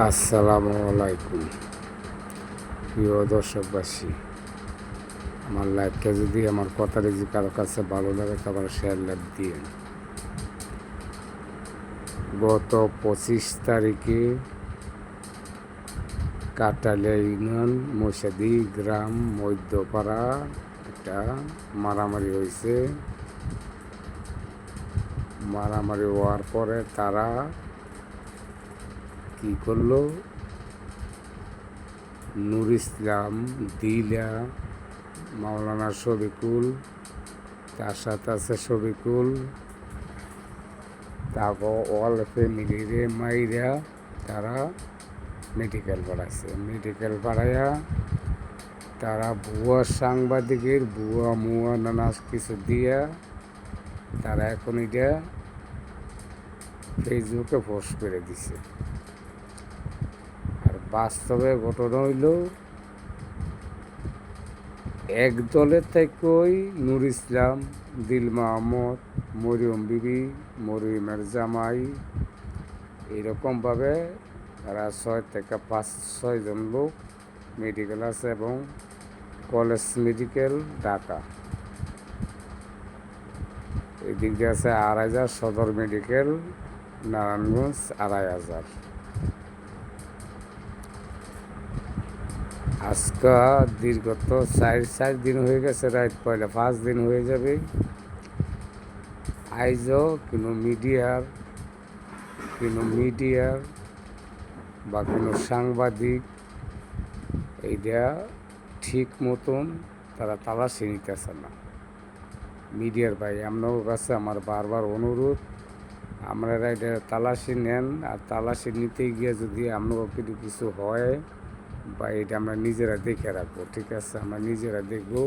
আসসালামু আলাইকুম প্রিয় দর্শকবাসী। আমার লাইভটা যদি আমার কথাটা যদি কারো কাছে ভালো লাগে তো আমার শেয়ার লাইভ দিয়ে। গত 25 তারিখে কাটালিয়া ইউনিয়ন মৈশাদি গ্রাম মধ্যপাড়া একটা মারামারি হয়েছে। মারামারি হওয়ার পরে তারা কি করলো, নূর ইসলাম, দিলা, মাওলানা শফিকুল, তার সাথে আছে শফিকুল, তারপর অল ফ্যামিলিরে মাইরা তারা মেডিকেল পাঠাইছে। মেডিকেল পাঠাইয়া তারা ভুয়া সাংবাদিকের ভুয়া মুয়া নানা কিছু দিয়া তারা এখন এটা ফেসবুকে পোস্ট করে দিছে। আর বাস্তবে ঘটনা হইল, এক দলের থেকেই নূর ইসলাম, দিল মাহমুদ, মরিয়ম বিবি, মরিয়মের জামাই, এরকমভাবে তারা 6 থেকে 5-6 জন লোক মেডিকেল আছে এবং কলেজ মেডিকেল ঢাকা। এদিক দিয়ে আছে 2,500, সদর মেডিকেল নারায়ণগঞ্জ 2,500। আজকে দীর্ঘত 4 দিন হয়ে গেছে, রাত পয়লা 5 দিন হয়ে যাবে। আইজও কোনো মিডিয়ার বা কোনো সাংবাদিক এইটা ঠিক মতন তারা তালাশি নিতেছে না। মিডিয়ার ভাই, আপনার কাছে আমার বারবার অনুরোধ, আপনারা এটা তালাশি নেন। আর তালাশি নিতে গিয়ে যদি আপনার কিছু হয় বা এটা আমরা নিজেরা দেখে রাখবো, ঠিক আছে? আমরা নিজেরা দেখবো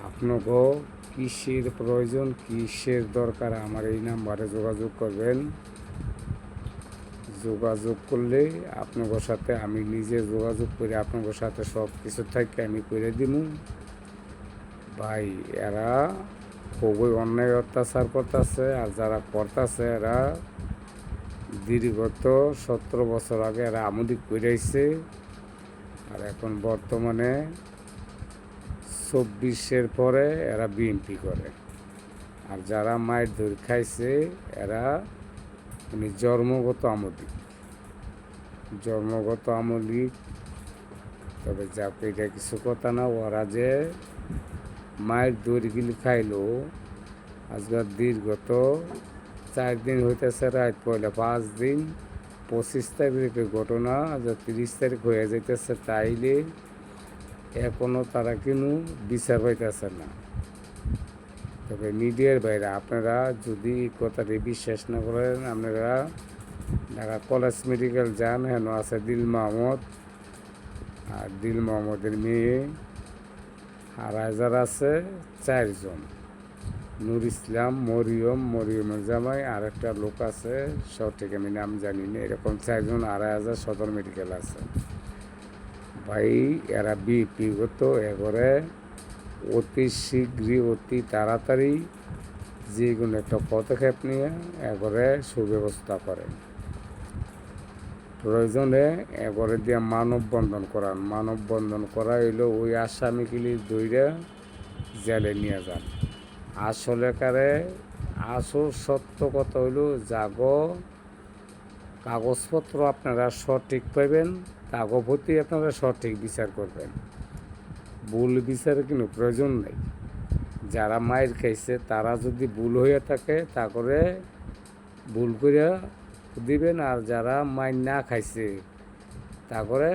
আপনাকেও কিসের প্রয়োজন, কিসের দরকার, আমার এই নাম্বারে যোগাযোগ করবেন। যোগাযোগ করলে আপনাদের সাথে আমি নিজে যোগাযোগ করে আপনাদের সাথে সব কিছু থেকে আমি করে দিব। ভাই, এরা খুবই অন্যায় অত্যাচার করতেছে। আর যারা করতেছে এরা দীর্ঘত 17 বছর আগে এরা আমলি করেছে। আর এখন বর্তমানে 24-এর পরে এরা বিএনপি করে। আর যারা মায়ের ধরে খাইছে এরা জন্মগত আমলিক। তবে যাক, এটা কিছু কথা না। ওরা যে মায়ের দড়িগুলি খাইলো, আজকাল দীর্ঘত 4 দিন হইতেছে, রাত পয়লা 5 দিন। 25 তারিখের ঘটনা, আজ 30 তারিখ হয়ে যাইতেছে, তাইলে এখনও তারা কিন্তু বিচার পাইতেছে না। তবে মিডিয়ার বাইরে আপনারা যদি কথাটি বিশ্বাস না করেন, আপনারা ঢাকা কলেজ মেডিকেল যান, হেন আছে দিল মাহমুদ। আর দিল মাহমুদের মেয়ে 2,500 আছে 4 জন, নূর ইসলাম, মরিয়মের জামাই, আর একটা লোক আছে সঠিক আমি নাম জানি না। এরকম 4 জন 2,500 সদর মেডিকেল আছে। ভাই, এরা বিপিগত এগরে অতি শীঘ্রই, অতি তাড়াতাড়ি যে কোনো একটা পদক্ষেপ নিয়ে এগরে সুব্যবস্থা করেন। প্রয়োজনে এগরে দিয়ে মানববন্ধন করান। মানববন্ধন করা হইলো ওই আসামিগুলি দইরা জেলে নিয়ে যান। আসল সত্য কথা হইলো, কাগজপত্র আপনারা সঠিক পাইবেন, কাগজপত্রে আপনারা সঠিক বিচার করবেন। ভুল বিচারের কোনো প্রয়োজন নেই। যারা মায়ের খাইছে তারা যদি ভুল হয়ে থাকে তা করে ভুল করে দিবেন। আর যারা মায়ের না খাইছে তা করে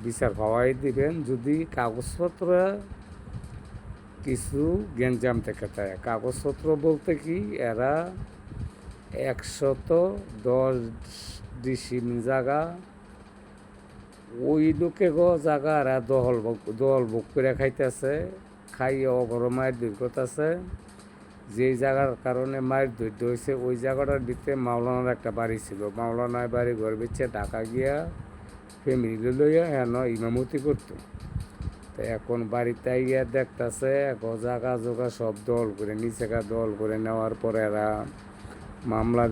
বিচার পাওয়াই দিবেন। যদি কাগজপত্র কিছু গ্যাঞ্জাম থেকে থাকে, কাগজপত্র বলতে কি, এরা 110 ডিসি জায়গা, ওই লোকে জায়গা এরা দল বুক করে খাইতেছে। খাইয়ে অগর মায়ের দুর্গত আছে। যেই জায়গার কারণে মায়ের ধৈর্য হয়েছে, ওই জায়গাটার ভিতরে মাওলানার একটা বাড়ি ছিল। মাওলানার বাড়ি ঘর বেচে ঢাকা গিয়া ফ্যামিলি লইয়া হেন ইমামতি করতো। তো এখন বাড়িতে গিয়া দেখতেছে জায়গা জোগা সব দল করে নিচেকা দল করে নেওয়ার পরে এরা মামলা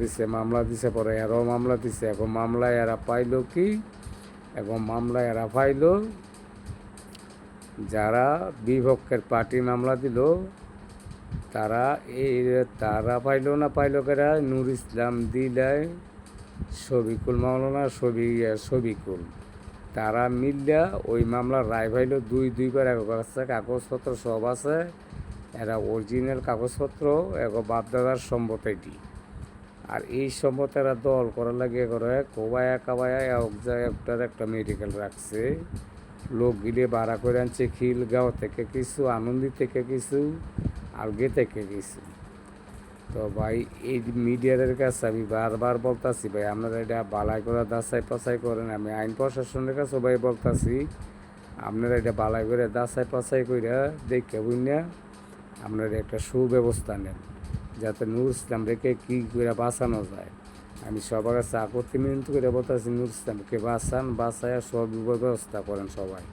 দিছে পরে এরাও মামলা দিছে। এখন মামলায় এরা পাইলো কি, এখন মামলায় এরা পাইলো যারা বিপক্ষের পার্টি মামলা দিল তারা পাইলো না পাইলো কেরা, নূর ইসলাম দিলাই, শফিকুল মাওলানা শফিকুল, তারা মিললা ওই মামলার রায় পাইলো দুইবার। এক কাছে কাগজপত্র সব আছে, এরা অরিজিনাল কাগজপত্র এক বাপদাদার সম্পত্তি। আর এই সম্পদ এরা দল করার লাগে করে কোবায়া কাবায়া একটার একটা মেডিকেল রাখছে, লোক গিলে ভাড়া করে আনছে খিলগাঁও থেকে কিছু, আনন্দি থেকে কিছু, আলগে থেকে কিছু। তো ভাই এই মিডিয়াদের কাছে আমি বারবার বলতাছি ভাই আপনারা এটা বালাই করে দাসাই পাসাই করেন। আমি আইন প্রশাসনের কাছে ভাই বলতাছি আপনারা এটা বালাই করে দাসাই পাসাই করে দেখে বুঝনা আপনারা একটা সুব্যবস্থা নেন, যাতে নূর ইসলাম রেখে কী করে বাঁচানো যায়। আমি সবার কাছে আপত্তি মিনতি করে বলতেছি নূর ইসলামকে বাঁচান, বাঁচায় সব ব্যবস্থা করেন সবাই।